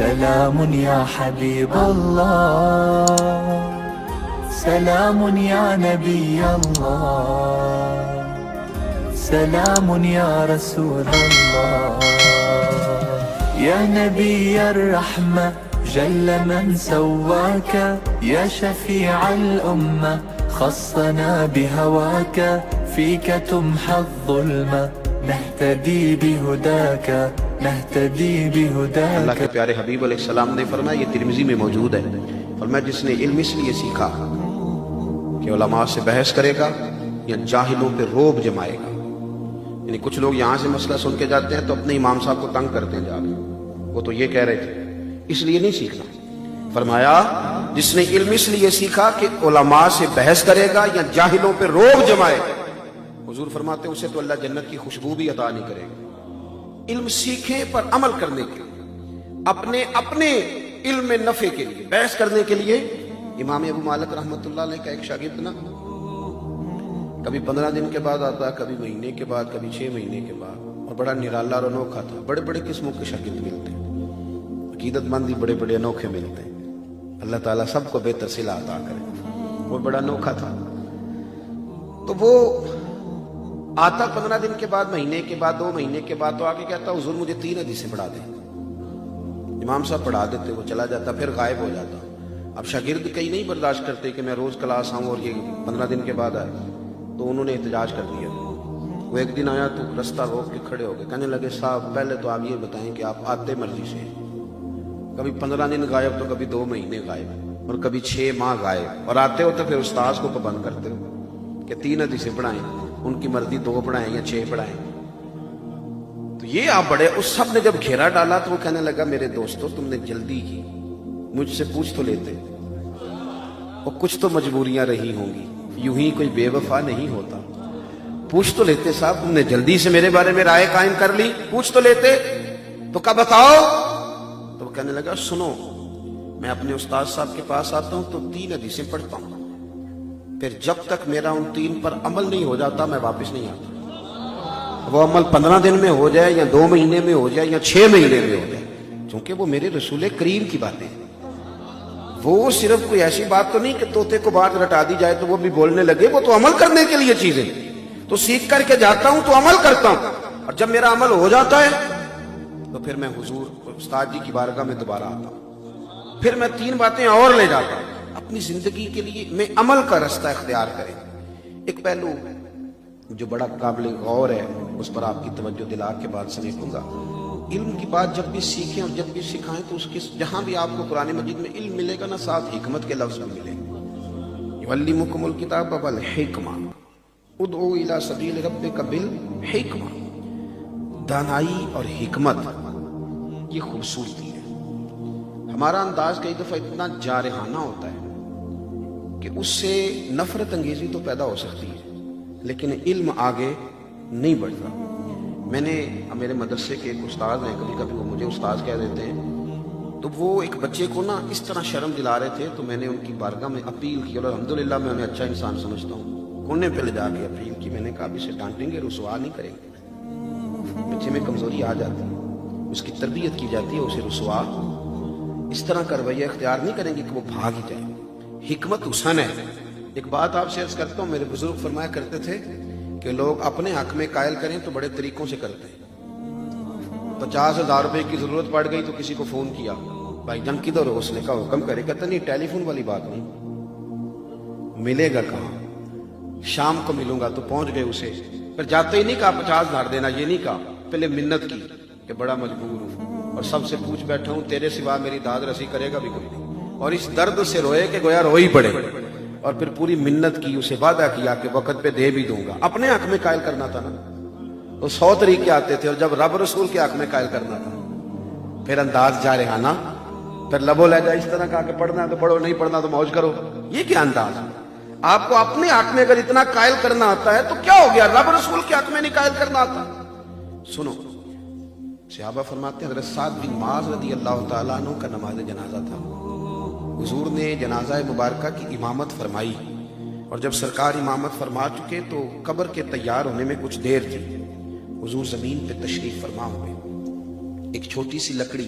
سلام يا حبيب الله، سلام يا نبي الله، سلام يا رسول الله. يا نبي الرحمة جل من سواك، يا شفيع الأمة خصنا بهواك، فيك تمحى الظلمة نهتدي بهداك، نهتدي بهداك. اللہ کے پیارے حبیب علیہ السلام نے فرمایا، یہ ترمذی میں موجود ہے، فرمایا جس نے علم اس لیے سیکھا کہ علماء سے بحث کرے گا یا جاہلوں پہ روب جمائے گا. یعنی کچھ لوگ یہاں سے مسئلہ سن کے جاتے ہیں تو اپنے امام صاحب کو تنگ کرتے ہیں جا کے، وہ تو یہ کہہ رہے تھے، اس لیے نہیں سیکھنا. فرمایا جس نے علم اس لیے سیکھا کہ علماء سے بحث کرے گا یا جاہلوں پہ روب جمائے گا. حضور فرماتے ہیں اسے تو اللہ جنت کی خوشبو بھی عطا نہیں کرے گا. علم سیکھیں پر عمل کرنے کے لیے، اپنے علم میں نفع کے لیے، بحث کرنے کے لیے. امام ابو مالک رحمۃ اللہ علیہ کا ایک شاگرد نا کبھی 15 دن کے بعد آتا، کبھی مہینے کے بعد، کبھی 6 مہینے کے بعد، اور بڑا نرالا اور انوکھا تھا. بڑے بڑے قسموں کے شاگرد ملتے ہیں، عقیدت مند بھی بڑے بڑے انوکھے ملتے ہیں. اللہ تعالیٰ سب کو بہتر صلہ عطا کرے. وہ بڑا انوکھا تھا تو وہ آتا 15 دن کے بعد، مہینے کے بعد، 2 مہینے کے بعد، تو آگے کہتا حضور مجھے 3 حدیثیں پڑھا دیں. امام صاحب پڑھا دیتے، وہ چلا جاتا، پھر غائب ہو جاتا. اب شاگرد کئی نہیں برداشت کرتے کہ میں روز کلاس آؤں اور یہ 15 دن کے بعد آئے، تو انہوں نے احتجاج کر دیا. وہ ایک دن آیا تو رستہ روک کے کھڑے ہو گئے، کہنے لگے صاحب پہلے تو آپ یہ بتائیں کہ آپ آتے مرضی سے، کبھی 15 دن غائب تو کبھی 2 مہینے غائب اور کبھی 6 ماہ غائب، اور آتے ہو تو پھر استاذ کو پابند کرتے ہو کہ 3 حدیثیں پڑھائیں، ان کی مرضی 2 پڑھائیں یا 6 پڑھائیں. تو یہ آپ بڑے، اس سب نے جب گھیرا ڈالا تو وہ کہنے لگا میرے دوستو تم نے جلدی کی، مجھ سے پوچھ تو لیتے، اور کچھ تو مجبوریاں رہی ہوں گی، یوں ہی کوئی بے وفا نہیں ہوتا. پوچھ تو لیتے صاحب، تم نے جلدی سے میرے بارے میں رائے قائم کر لی، پوچھ تو لیتے تو کب بتاؤ. تو وہ کہنے لگا سنو، میں اپنے استاد صاحب کے پاس آتا ہوں تو 3 حدیثیں پڑھتا ہوں، پھر جب تک میرا ان 3 پر عمل نہیں ہو جاتا میں واپس نہیں آتا. وہ عمل 15 دن میں ہو جائے یا 2 مہینے میں ہو جائے یا 6 مہینے میں ہو جائے، چونکہ وہ میرے رسول کریم کی باتیں ہیں. وہ صرف کوئی ایسی بات تو نہیں کہ طوطے کو بات رٹا دی جائے تو وہ بھی بولنے لگے، وہ تو عمل کرنے کے لیے چیزیں. تو سیکھ کر کے جاتا ہوں تو عمل کرتا ہوں، اور جب میرا عمل ہو جاتا ہے تو پھر میں حضور استاد جی کی بارگاہ میں دوبارہ آتا ہوں، پھر میں 3 باتیں اور لے جاتا ہوں. اپنی زندگی کے لیے میں عمل کا رستہ اختیار کریں. ایک پہلو جو بڑا قابل غور ہے، اس پر آپ کی توجہ دلا کے بعد سمیٹوں گا. علم کی بات جب بھی سیکھیں اور جب بھی سکھائیں تو اس کے جہاں بھی آپ کو قرآن مجید میں علم ملے گا نا، ساتھ حکمت کے لفظ بھی ملے گا. یعلمکم الکتاب والحکمہ ادعوا الی سبیل ربک بالحکمہ. دانائی اور حکمت یہ خوبصورتی ہے. ہمارا انداز کئی دفعہ اتنا جارحانہ ہوتا ہے کہ اس سے نفرت انگیزی تو پیدا ہو سکتی ہے، لیکن علم آگے نہیں بڑھتا. میں نے میرے مدرسے کے ایک استاد ہیں، کبھی کبھی وہ مجھے استاد کہہ دیتے ہیں، تو وہ ایک بچے کو نا اس طرح شرم دلا رہے تھے، تو میں نے ان کی بارگاہ میں اپیل کی، اور الحمدللہ میں انہیں اچھا انسان سمجھتا ہوں. کونے پہ لے جا کے اپیل کی، میں نے کہا اسے ڈانٹیں گے، رسوا نہیں کریں گے. بچے میں کمزوری آ جاتی ہے، اس کی تربیت کی جاتی ہے، اسے رسوا اس طرح کا رویہ اختیار نہیں کریں گے کہ وہ بھاگ ہی جائے. حکمت حسن ہے. ایک بات آپ سے عرض کرتا ہوں، میرے بزرگ فرمایا کرتے تھے کہ لوگ اپنے حق میں قائل کریں تو بڑے طریقوں سے کرتے ہیں. 50,000 روپے کی ضرورت پڑ گئی تو کسی کو فون کیا، بھائی جان کدھر ہو؟ اس نے کہا حکم کرے. کہتا نہیں ٹیلی فون والی بات نہیں، ملے گا کہاں؟ شام کو ملوں گا. تو پہنچ گئے اسے، پھر جاتے ہی نہیں کہا 50,000 دینا، یہ نہیں کہا، پہلے منت کی کہ بڑا مجبور ہوں اور سب سے پوچھ بیٹھا ہوں، تیرے سوا میری داد رسی کرے گا بھی کوئی نہیں. اور اس درد سے روئے کہ گویا رو ہی پڑے، اور پھر پوری منت کی، اسے وعدہ کیا کہ وقت پہ دے بھی دوں گا. اپنے حق میں قائل کرنا تھا نا، تو 100 طریقے آتے تھے، اور جب رب رسول کے حق میں قائل کرنا تھا پھر انداز جارحانہ، پھر لبو لہجہ اس طرح کہا کہ پڑھنا ہے تو پڑھو، نہیں پڑھنا تو موج کرو. یہ کیا انداز؟ آپ کو اپنے حق میں اگر اتنا قائل کرنا آتا ہے تو کیا ہو گیا؟ رب رسول کے حق میں نہیں قائل کرنا آتا. سنو، صحابہ فرماتے ہیں حضرت سعد بن معاذ رضی اللہ تعالیٰ عنہ کا نماز جنازہ تھا. حضور نے جنازہ مبارکہ کی امامت فرمائی، اور جب سرکار امامت فرما چکے تو قبر کے تیار ہونے میں کچھ دیر تھی. حضور زمین پہ تشریف فرما ہوئے، ایک چھوٹی سی لکڑی